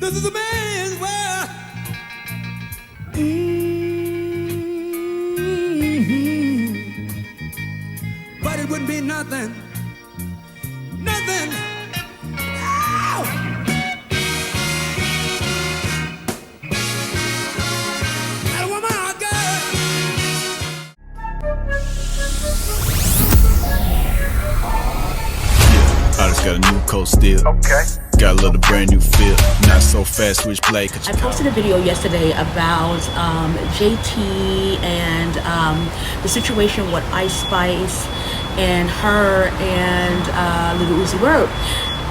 This is a man's world. But it wouldn't be nothing. Nothing. Ow! That woman, I just got a new coat still. Okay. Got a little brand new feel. Not so fast, switch play. I posted a video yesterday about JT and the situation with Ice Spice and her and Little Uzi Vert.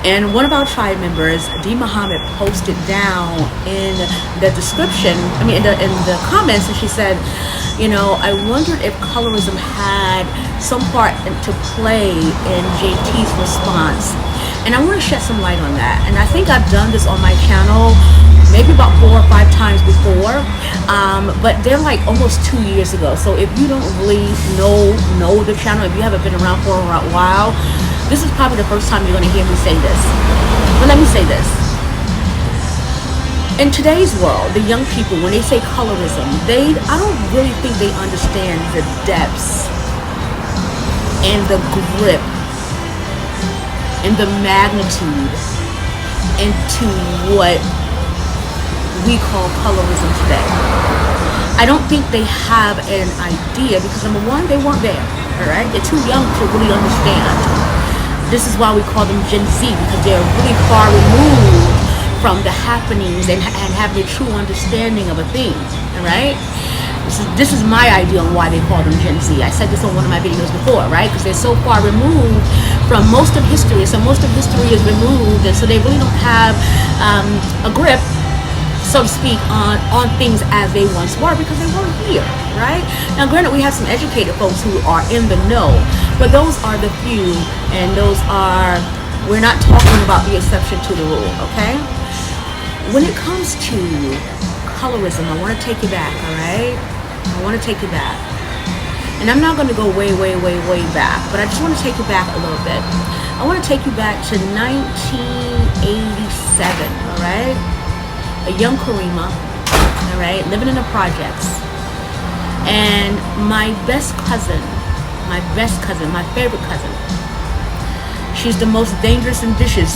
And one of our tribe members, D. Muhammad, posted down in the description, in the comments, and she said, you know, I wondered if colorism had some part to play in JT's response. And I want to shed some light on that. And I think I've done this on my channel maybe about 4 or 5 times before, but they're like almost 2 years ago. So if you don't really know the channel, if you haven't been around for a while, this is probably the first time you're going to hear me say this. But let me say this. In today's world, the young people, when they say colorism, I don't really think they understand the depths and the grip and the magnitude into what we call colorism today. I don't think they have an idea because, number one, they weren't there, all right? They're too young to really understand. This is why we call them Gen Z, because they're really far removed from the happenings and having a true understanding of a thing, all right? This is my idea on why they call them Gen Z. I said this on one of my videos before, right? Because they're so far removed from most of history. So most of history is removed, and so they really don't have a grip, so to speak, on things as they once were because they weren't here, right? Now, granted, we have some educated folks who are in the know, but those are the few, and we're not talking about the exception to the rule, okay? When it comes to colorism, I want to take you back, all right? I want to take you back. And I'm not going to go way back, but I just want to take you back a little bit. I want to take you back to 1987, all right? A young Karima, all right, living in the projects. And my best cousin, my favorite cousin, she's the most dangerous and vicious.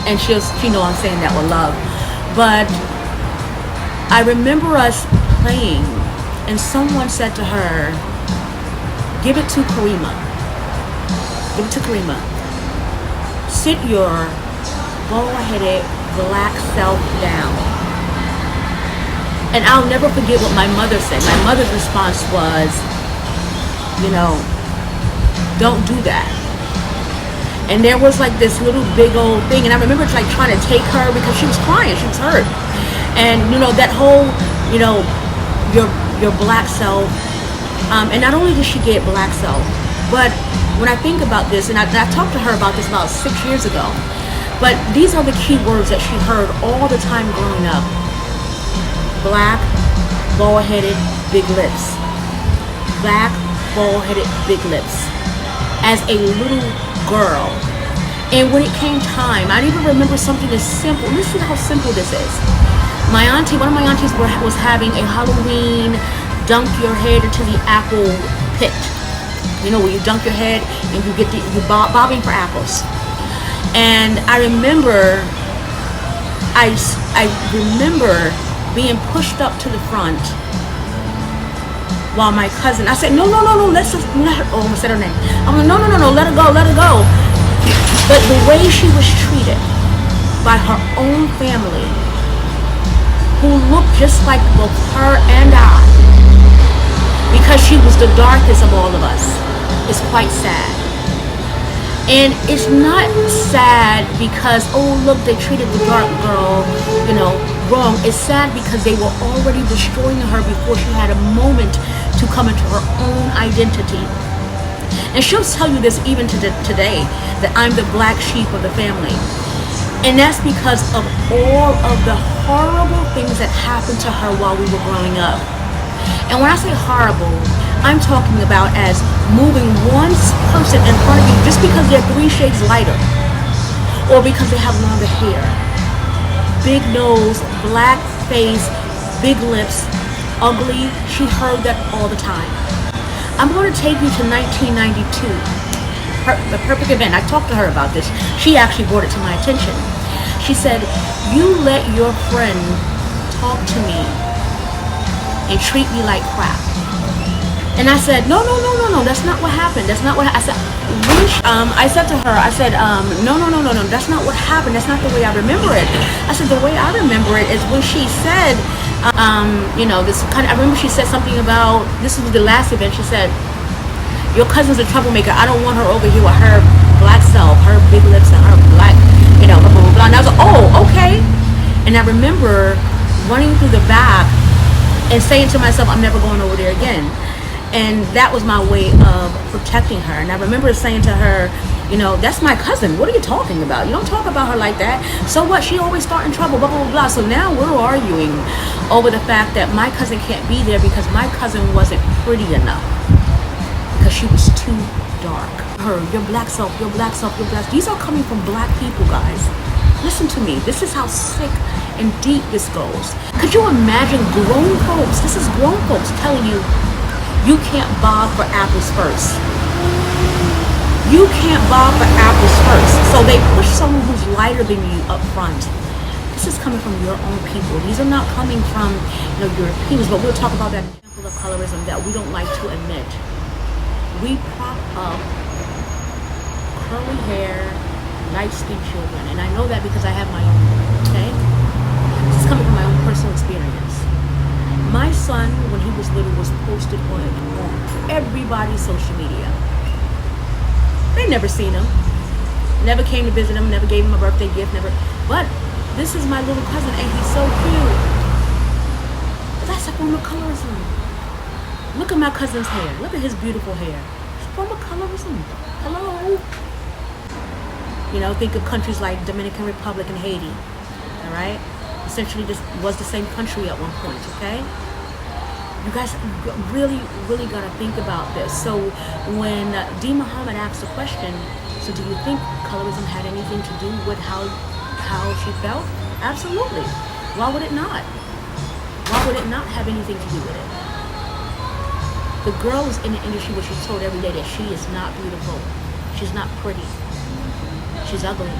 And she know I'm saying that with love. But I remember us playing, and someone said to her, give it to Karima. Give it to Karima. Sit your bald-headed black self down. And I'll never forget what my mother said. My mother's response was, you know, don't do that. And there was like this little big old thing, and I remember like trying to take her because she was crying, she was hurt. And you know, that whole, you know, your black self, and not only did she get black self, but when I think about this, and I talked to her about this about 6 years ago, but these are the key words that she heard all the time growing up. Black, bald-headed, big lips. Black, bald-headed, big lips. As a little girl. And when it came time, I even remember something as simple. Listen to how simple this is. My auntie, one of my aunties was having a Halloween dunk your head into the apple pit. You know, where you dunk your head and you're bobbing for apples. And I remember being pushed up to the front while my cousin, I said, no, let's just let her, oh, I said her name. I'm like, no, let her go. But the way she was treated by her own family, who looked just like both her and I, because she was the darkest of all of us, is quite sad. And it's not sad because, oh, look, they treated the dark girl, you know, wrong. It's sad because they were already destroying her before she had a moment to come into her own identity. And she'll tell you this even to today, that I'm the black sheep of the family. And that's because of all of the horrible things that happened to her while we were growing up. And when I say horrible, I'm talking about as moving one person in front of you just because they're 3 shades lighter, or because they have longer hair. Big nose, black face, big lips, ugly. She heard that all the time. I'm going to take you to 1992. The perfect event. I talked to her about this. She actually brought it to my attention. She said, you let your friend talk to me and treat me like crap. And I said, no, that's not what happened. That's not what I said. I said to her, no, that's not what happened. That's not the way I remember it. I said, the way I remember it is when she said, I remember she said something about, this was the last event, she said, your cousin's a troublemaker. I don't want her over here with her black self, her big lips and her black, blah, blah, blah, blah. And I was like, oh, okay. And I remember running through the back and saying to myself, I'm never going over there again. And that was my way of protecting her. And I remember saying to her, that's my cousin. What are you talking about? You don't talk about her like that. So what? She always starting trouble, blah, blah, blah, blah. So now we're arguing over the fact that my cousin can't be there because my cousin wasn't pretty enough. Because she was too dark. Her, your black self, your black self, your black. These are coming from black people, guys. Listen to me. This is how sick and deep this goes. Could you imagine grown folks? This is grown folks telling you, you can't bob for apples first. You can't bob for apples first. So they push someone who's lighter than you up front. This is coming from your own people. These are not coming from Europeans, but we'll talk about that example of colorism that we don't like to admit. We prop up curly hair, light-skinned children, and I know that because I have my own, okay? This is coming from my own personal experience. My son, when he was little, was posted on everybody's social media. They never seen him, never came to visit him, never gave him a birthday gift, never. But this is my little cousin, and he's so cute. But that's a form of colorism. Look at my cousin's hair. Look at his beautiful hair. It's a form of colorism. Hello. Think of countries like Dominican Republic and Haiti. All right? Essentially, this was the same country at one point, okay? You guys really, really got to think about this. So when D. Muhammad asked the question, so do you think colorism had anything to do with how she felt? Absolutely. Why would it not? Why would it not have anything to do with it? The girl is in the industry where she's told every day that she is not beautiful. She's not pretty. She's ugly.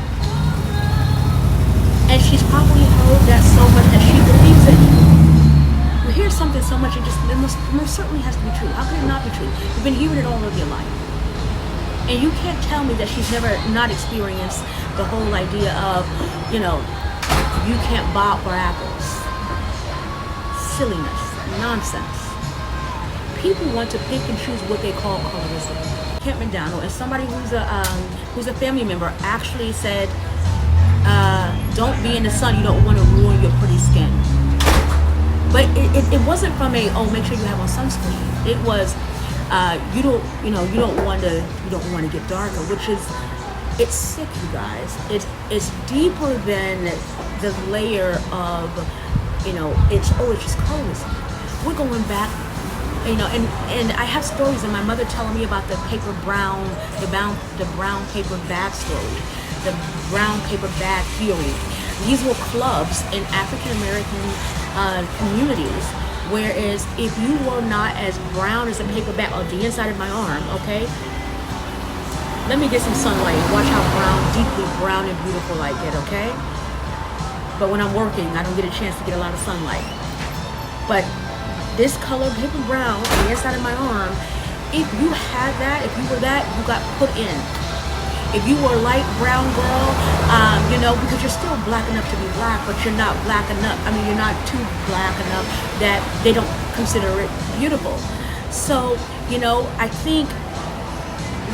And she's probably heard that so much that she believes it. You hear something so much, it most certainly has to be true. How could it not be true? You've been hearing it all of your life. And you can't tell me that she's never not experienced the whole idea of, you can't bob for apples. Silliness, nonsense. People want to pick and choose what they call colorism. Kent McDonald, and somebody who's a family member actually said, don't be in the sun, you don't want to ruin your pretty skin. But it wasn't from make sure you have on sunscreen. It was you don't want to get darker, which is, it's sick, you guys. It's deeper than the layer of it's just colorism. We're going back. And I have stories of my mother telling me about the brown paper bag story, the brown paper bag theory. These were clubs in African American communities, whereas if you were not as brown as a paper bag, or the inside of my arm, okay? Let me get some sunlight and watch how deeply brown and beautiful I get, okay? But when I'm working, I don't get a chance to get a lot of sunlight. But this color, paper brown, on the inside of my arm, if you had that, if you were that, you got put in. If you were a light brown girl, because you're still black enough to be black, but you're not black enough. You're not too black enough that they don't consider it beautiful. So, I think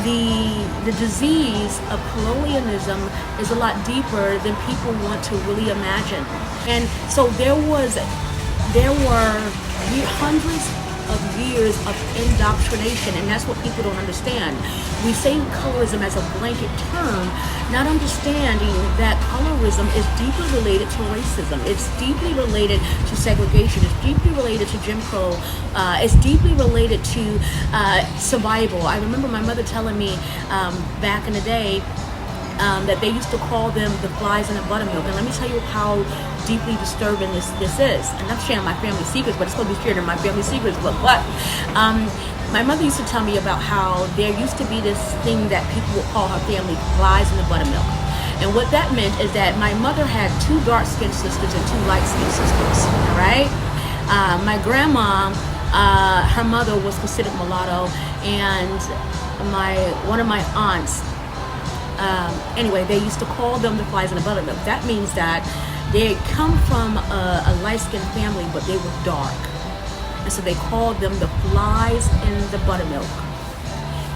the disease of colonialism is a lot deeper than people want to really imagine. And so there were hundreds of years of indoctrination, and that's what people don't understand. We say colorism as a blanket term, not understanding that colorism is deeply related to racism. It's deeply related to segregation. It's deeply related to Jim Crow. It's deeply related to survival. I remember my mother telling me back in the day, that they used to call them the flies in the buttermilk. And let me tell you how deeply disturbing this is. And I'm sharing my family secrets, but it's going to be shared in my family secrets book. But my mother used to tell me about how there used to be this thing that people would call her family flies in the buttermilk. And what that meant is that my mother had 2 dark-skinned sisters and 2 light-skinned sisters, all right? My grandma, her mother was considered mulatto, and one of my aunts, anyway, they used to call them the flies in the buttermilk. That means that they had come from a light-skinned family, but they were dark. And so they called them the flies in the buttermilk.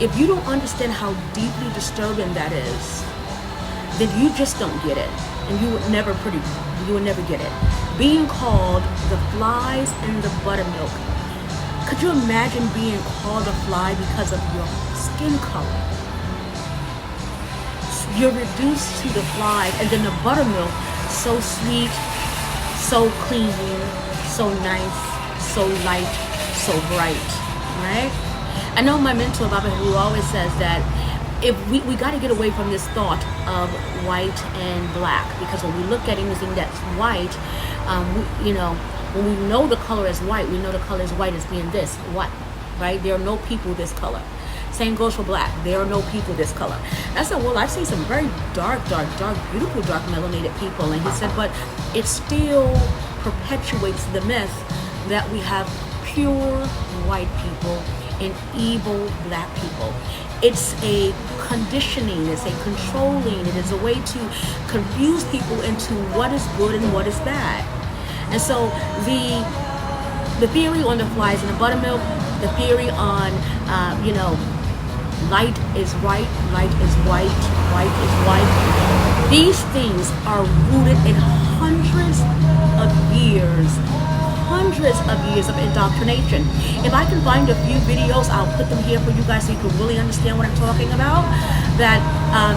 If you don't understand how deeply disturbing that is, then you just don't get it, and you would never get it. Being called the flies in the buttermilk. Could you imagine being called a fly because of your skin color? You're reduced to the flies, and then the buttermilk, so sweet, so clean, so nice, so light, so bright, right? I know my mentor, Baba, who always says that if we got to get away from this thought of white and black, because when we look at anything that's white, when we know the color is white, we know the color is white as being this, white, right? There are no people this color. Same goes for black. There are no people this color. I said, well, I've seen some very dark, beautiful, dark melanated people. And he said, but it still perpetuates the myth that we have pure white people and evil black people. It's a conditioning, it's a controlling, it is a way to confuse people into what is good and what is bad. And so the theory on the flies in the buttermilk, the theory on, light is right, light is white, white is white. These things are rooted in hundreds of years of indoctrination. If I can find a few videos, I'll put them here for you guys so you can really understand what I'm talking about. That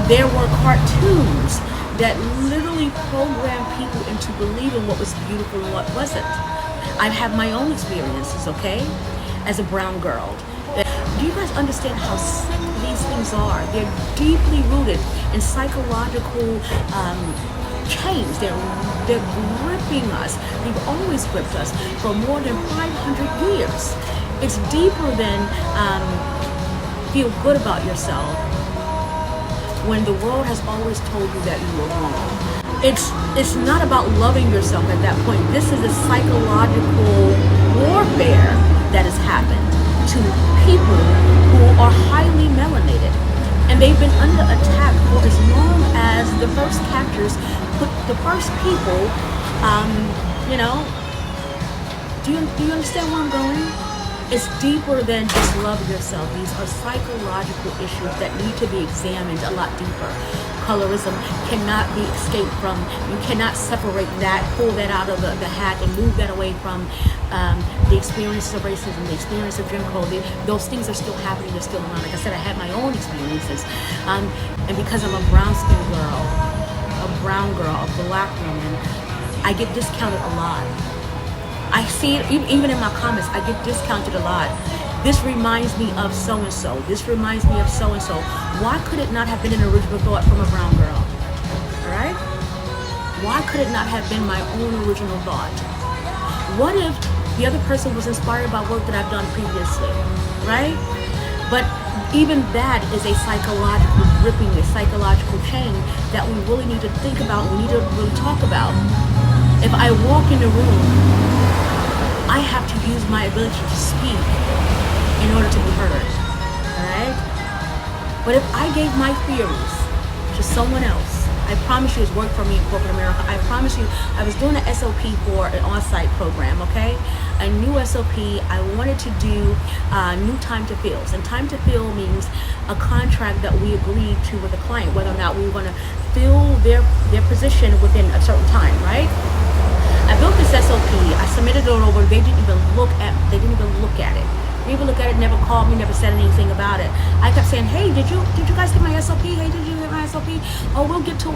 there were cartoons that literally programmed people into believing what was beautiful and what wasn't. I've had my own experiences, okay, as a brown girl. Do you guys understand how sick these things are? They're deeply rooted in psychological chains. They're gripping us. They've always gripped us for more than 500 years. It's deeper than feel good about yourself when the world has always told you that you were wrong. It's not about loving yourself at that point. This is a psychological warfare that has happened to people who are highly melanated. And they've been under attack for as long as the first captors put the first people, do you understand where I'm going? It's deeper than just love yourself. These are psychological issues that need to be examined a lot deeper. Colorism cannot be escaped from. You cannot separate that, pull that out of the hat and move that away from the experiences of racism, the experience of Jim Crow. Those things are still happening, they're still around. Like I said, I had my own experiences. And because I'm a brown-skinned girl, a brown girl, a black woman, I get discounted a lot. I see it even in my comments. I get discounted a lot. This reminds me of so-and-so. This reminds me of so-and-so. Why could it not have been an original thought from a brown girl? All right? Why could it not have been my own original thought? What if the other person was inspired by work that I've done previously, right? But even that is a psychological gripping, a psychological chain that we really need to think about, we need to really talk about. If I walk in the room, I have to use my ability to speak in order to be heard, alright? But if I gave my theories to someone else, I promise you it's worked for me in corporate America. I promise you, I was doing an SOP for an on-site program, okay? A new SOP, I wanted to do new time to fills. And time to fill means a contract that we agreed to with a client, whether or not we were gonna fill their position within a certain time, right? I built this SOP, I submitted it over, they didn't even look at it. They didn't even look at it, never called me, never said anything about it. I kept saying, hey, did you guys get my SOP? Hey, did you get my SOP? Oh, we'll get to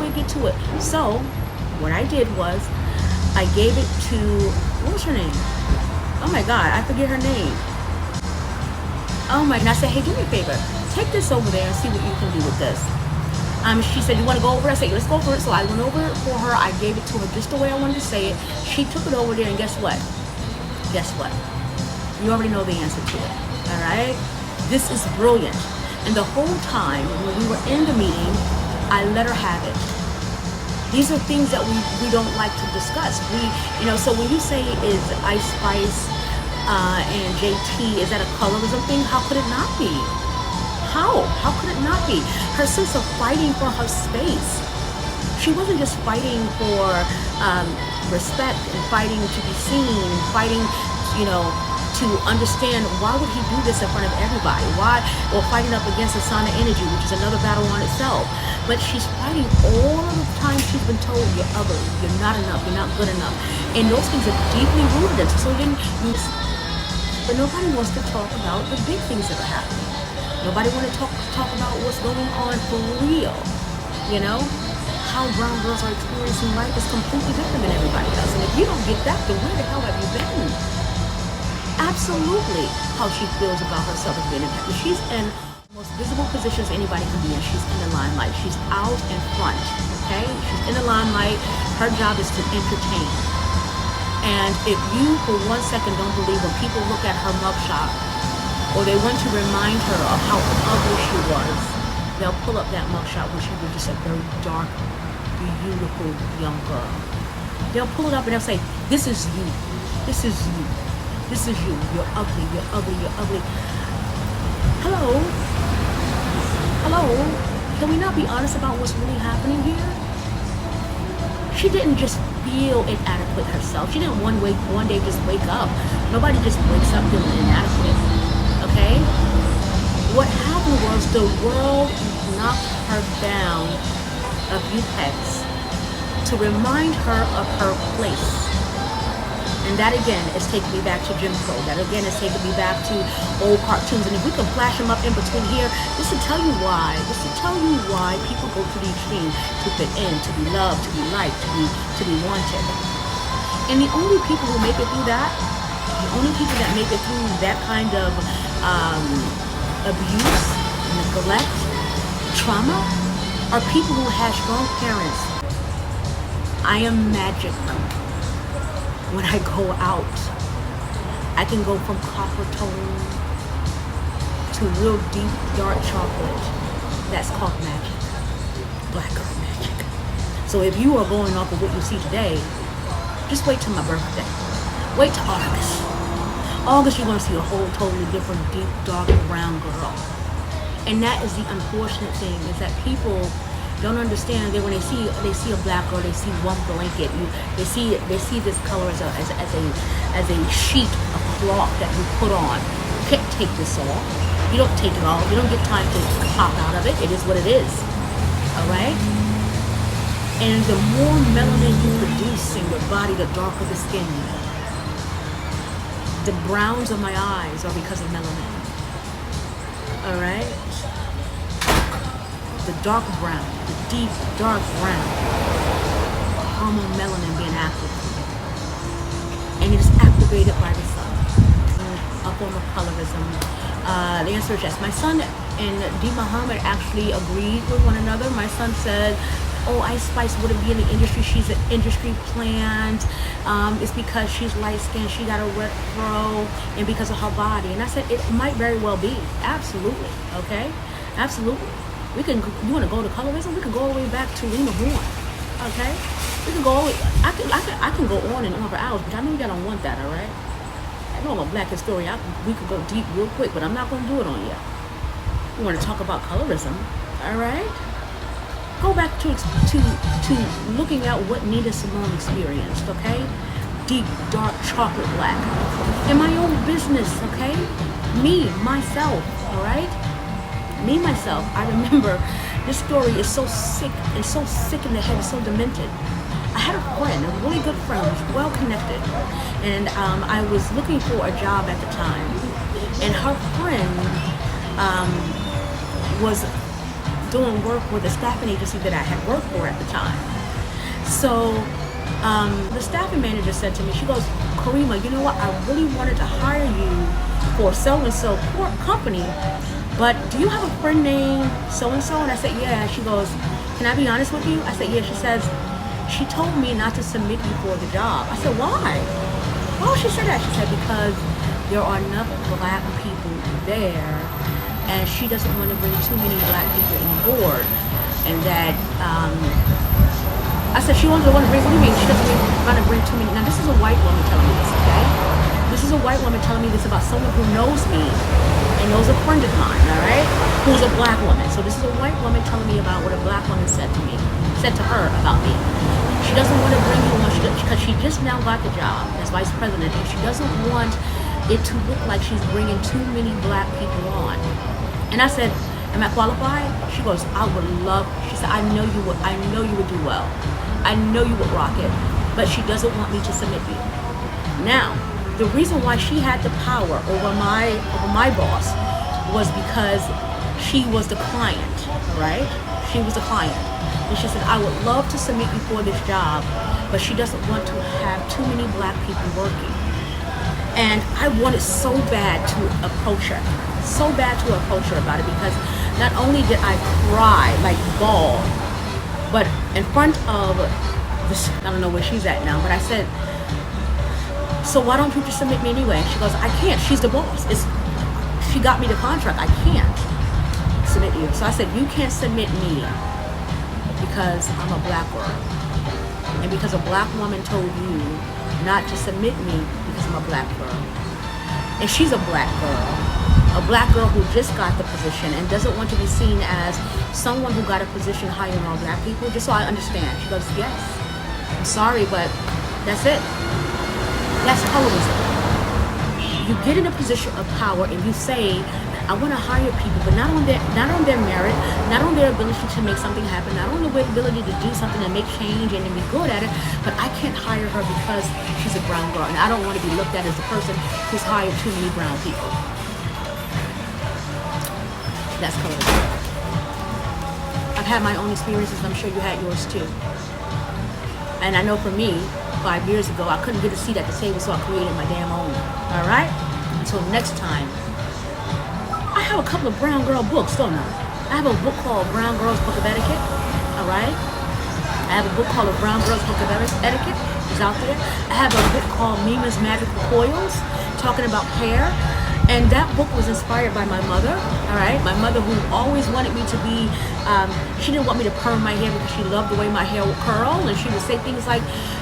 it. So what I did was I gave it to, what was her name? Oh my God, I forget her name. Oh my, and I said, hey, do me a favor, take this over there and see what you can do with this. She said, you want to go over it? I said, let's go over it. So I went over it for her. I gave it to her just the way I wanted to say it. She took it over there, and guess what? Guess what? You already know the answer to it. All right? This is brilliant. And the whole time when we were in the meeting, I let her have it. These are things that we don't like to discuss. So when you say is Ice Spice and JT, is that a colorism thing? How could it not be? How could it not be? Her sense of fighting for her space. She wasn't just fighting for respect and fighting to be seen, fighting, to understand why would he do this in front of everybody? Why? Or fighting up against the Sana energy, which is another battle on itself. But she's fighting all of the time she's been told you're ugly, you're not enough, you're not good enough. And those things are deeply rooted into. But nobody wants to talk about the big things that are happening. Nobody want to talk about what's going on for real. How brown girls are experiencing life is completely different than everybody else. And if you don't get that, then where the hell have you been? Absolutely how she feels about herself as being impacted. She's in the most visible positions anybody can be in. She's in the limelight. She's out in front, okay? She's in the limelight. Her job is to entertain. And if you, for 1 second, don't believe when people look at her mugshot, or they want to remind her of how ugly she was, they'll pull up that mugshot when she was just a very dark, beautiful young girl. They'll pull it up and they'll say, this is you. This is you. This is you. You're ugly. You're ugly. You're ugly. Hello? Hello? Can we not be honest about what's really happening here? She didn't just feel inadequate herself. She didn't one day just wake up. Nobody just wakes up feeling inadequate. Okay? What happened was the world knocked her down a few pegs to remind her of her place. And that again is taking me back to Jim Crow. That again is taking me back to old cartoons. And if we can flash them up in between here, this will tell you why. This will tell you why people go to the extreme to fit in, to be loved, to be liked, to be wanted. And the only people who make it through that, the only people that make it through that kind of abuse, neglect, trauma, are people who have strong parents. I am magic. When I go out, I can go from copper tone to real deep dark chocolate. That's called magic. Black girl magic. So if you are going off of what you see today, just wait till my birthday. Wait till August. August, you're going to see a whole totally different deep dark brown girl. And that is the unfortunate thing, is that people don't understand that when they see a black girl, they see one blanket. They see this color as a sheet of cloth that you put on. You can't take this off. You don't take it off. You don't get time to pop out of it. It is what it is. All right. And the more melanin you produce in your body, the darker the skin. The browns of my eyes are because of melanin. All right. The dark brown, the deep dark brown, hormone melanin being activated, and it is activated by the sun. A form of colorism. The answer is yes. My son and D. Muhammad actually agreed with one another. My son said, "Oh, Ice Spice wouldn't be in the industry. She's an industry plant. It's because she's light skinned. She got a wet throat, and because of her body." And I said, it might very well be. Absolutely. Okay. Absolutely. You want to go to colorism? We can go all the way back to Lena Horne, okay? We can go all the way, I can go on and on for hours, but I know you don't want that, all right? I know I'm a black historian. We could go deep real quick, but I'm not going to do it on you. We want to talk about colorism, all right? Go back to looking at what Nina Simone experienced, okay? Deep, dark, chocolate black. In my own business, okay? Me, myself, all right? Me, myself, I remember this story is so sick and so sick in the head, so demented. I had a friend, a really good friend, who was well connected, and I was looking for a job at the time, and her friend was doing work with a staffing agency that I had worked for at the time. So the staffing manager said to me, she goes, "Karima, you know what, I really wanted to hire you for so-and-so company, but do you have a friend named so-and-so?" And I said, "Yeah." She goes, can I be honest with you? I said, yeah. She says, she told me not to submit you for the job. I said, why? Oh, she said that. She said, because there are enough black people there, and she doesn't want to bring too many black people on board. And that, I said, she doesn't want to bring, what do you mean? She doesn't want to bring too many. Now, this is a white woman telling me this, okay? This is a white woman telling me this about someone who knows me and knows a friend of mine, all right? Who's a black woman. So this is a white woman telling me about what a black woman said to her about me. She doesn't want to bring you on because she just now got the job as vice president, and she doesn't want it to look like she's bringing too many black people on. And I said, am I qualified? She goes, I would love. She said, I know you would do well. I know you would rock it, but she doesn't want me to submit you. Now, the reason why she had the power over my boss was because she was the client, right? She was the client. And she said, I would love to submit you for this job, but she doesn't want to have too many black people working. And I wanted so bad to approach her about it, because not only did I cry, like bawl, but in front of this, I don't know where she's at now, but I said, so why don't you just submit me anyway? And she goes, I can't. She's the boss. She got me the contract. I can't submit you. So I said, you can't submit me because I'm a black girl. And because a black woman told you not to submit me because I'm a black girl. And she's a black girl who just got the position and doesn't want to be seen as someone who got a position higher than all black people. Just so I understand. She goes, yes, I'm sorry, but that's it. That's colorism. You get in a position of power and you say, I want to hire people, but not on their merit, not on their ability to make something happen, not on their ability to do something and make change and be good at it, but I can't hire her because she's a brown girl, and I don't want to be looked at as the person who's hired too many brown people. That's colorism. I've had my own experiences, and I'm sure you had yours too. And I know for me, 5 years ago, I couldn't get a seat at the table, so I created my damn own. All right? Until next time. I have a couple of brown girl books, don't I? I have a book called Brown Girls Book of Etiquette. All right? I have a book called A Brown Girls Book of Etiquette. It's out there. I have a book called Mima's Magical Coils, talking about hair. And that book was inspired by my mother, all right? My mother, who always wanted me to be, she didn't want me to perm my hair because she loved the way my hair would curl. And she would say things like,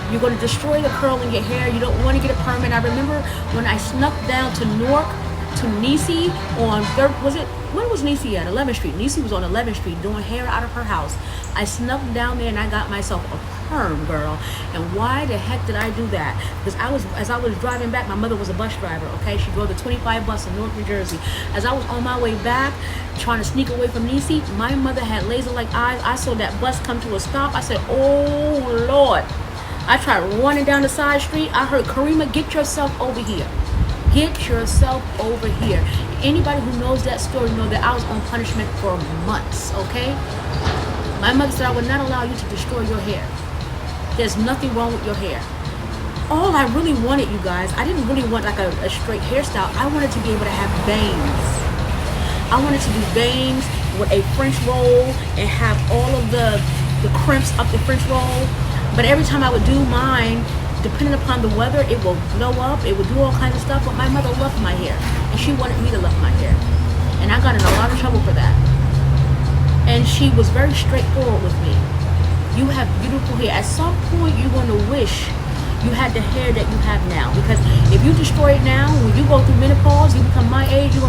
you're going to destroy the curl in your hair. You don't want to get a perm. And I remember when I snuck down to Newark, to Niecy on 3rd, when was Niecy at? 11th Street. Niecy was on 11th Street doing hair out of her house. I snuck down there and I got myself a perm, girl. And why the heck did I do that? Because as I was driving back, my mother was a bus driver, okay? She drove the 25 bus in Newark, New Jersey. As I was on my way back, trying to sneak away from Niecy, my mother had laser-like eyes. I saw that bus come to a stop. I said, oh, Lord. I tried running down the side street. I heard, Karima, get yourself over here. Get yourself over here. Anybody who knows that story know that I was on punishment for months, okay? My mother said, I would not allow you to destroy your hair. There's nothing wrong with your hair. All I really wanted, you guys, I didn't really want like a straight hairstyle. I wanted to be able to have bangs. I wanted to do bangs with a French roll and have all of the crimps up the French roll. But every time I would do mine, depending upon the weather, it will blow up, it will do all kinds of stuff, but my mother loved my hair, and she wanted me to love my hair, and I got in a lot of trouble for that. And she was very straightforward with me. You have beautiful hair. At some point, you're going to wish you had the hair that you have now, because if you destroy it now, when you go through menopause, you become my age, you